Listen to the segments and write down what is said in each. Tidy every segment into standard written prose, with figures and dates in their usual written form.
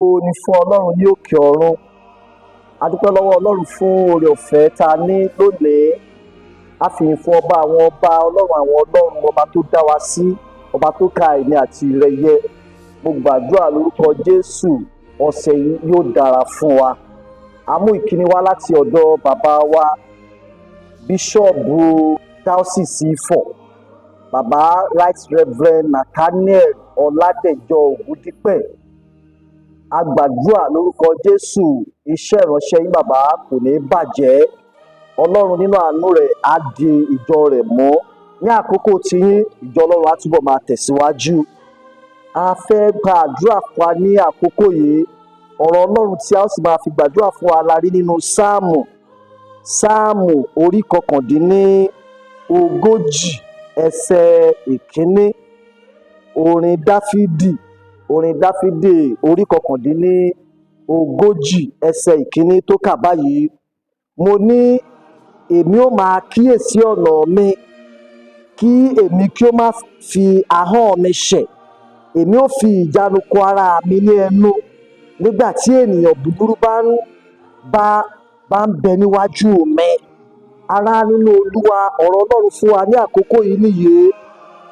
Ó ní fún Ọlọ́run ní òkè ọ̀run. A dúpẹ́ lọ́wọ́ Ọlọ́run fún oore ọ̀fẹ́ tá a ní lónìí. A fìyìn fún ọba àwọn ọba, Ọlọ́run àwọn ọlọ́run, ọba tó dá wa sí, ọba tó ka èmi àti rẹ yẹ. Mo gbàdúrà lórúkọ Jésù, ọ̀sẹ̀ yìí yóò dára fún wa. A mú ìkíni wá láti ọ̀dọ̀ bàbá wa, bíṣọ̀bù dáọ́sìsì Ifọ̀, bàbá Right Reverend Nathaniel Ọládẹ̀jọ Ògúndípẹ̀. A gbàdúrà lórúkọ Jésù, iṣẹ́ ìránṣẹ́ yín bàbá kò ní bàjẹ́. Ọlọ́run nínú àánú rẹ̀ á di ìjọ rẹ̀ mọ́. Ní àkókò tí ìjọ Ọlọ́run á túbọ̀ máa tẹ̀síwájú. A fẹ́ gba àdúrà fún wa ní àkókò yìí. Ọ̀rọ̀ Ọlọ́run tí a ó sì máa fi gbàdúrà fún wa la rí nínú Sáàmù orí 39 ẹsẹ̀ ìkíní. Orin Dáfídì orí 39 ẹsẹ̀ ìkíní tó kà báyìí. Mo ní èmi ó máa kíyèsí ọ̀nà mi, kí èmi kí ó má fi ahọ́n mi ṣẹ̀. Èmi ó fi ìjánu kó ara mi ní ẹnu nígbà tí ènìyàn búburú bá ń bẹ níwájú mi. Ará nínú Olúwa, ọ̀rọ̀ Ọlọ́run fún wa ní àkókò yìí nìyí.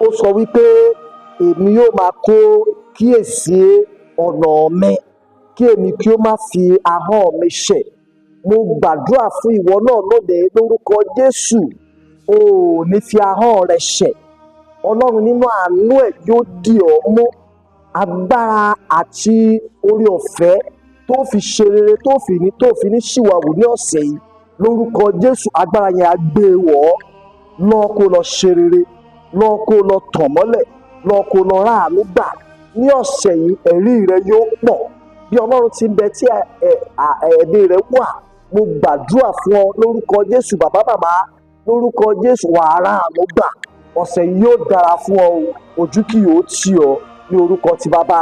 Ó sọ wípé èmi yóò máa kíyèsí ọ̀nà mi, kí èmi kí ó má fi ahọ́n mi ṣẹ̀. Mo gbàdúrà fún ìwọ náà lónìí lórúkọ Jésù. O ò ní fi ahọ́n rẹ ṣẹ̀. Ọlọ́run nínú àánú ẹ̀ yóò dì ọ́ mú. Agbára àti oore ọ̀fẹ́ tó fi ṣe rere, tó fi ní ṣìwàwù ní ọ̀sẹ̀ yìí lórúkọ Jésù, agbára yẹn á gbé e wọ̀ ọ́. Lọ kó lọ ṣe rere, lọ kó lọ tàn mọ́lẹ̀, lọ kó lọ ráàánú gbà. Ní ọ̀sẹ̀ yìí ẹ̀rí rẹ yóò pọ̀. Bí Ọlọ́run ti ń bẹ tí ẹ̀mí rẹ wà, mo gbàdúrà fún ọ lórúkọ Jésù. Bàbá màmá, lórúkọ Jésù wàá ráàánú gbà. Ọ̀sẹ̀ yìí yóò dára fún ọ. Ojú kì yóò tì ọ́ ní orúkọ ti Bàbá,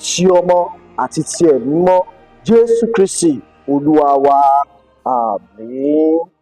ti Ọmọ àti ti Ẹ̀mí Mímọ́. Jésù Kristi Olúwa wa. Àmín.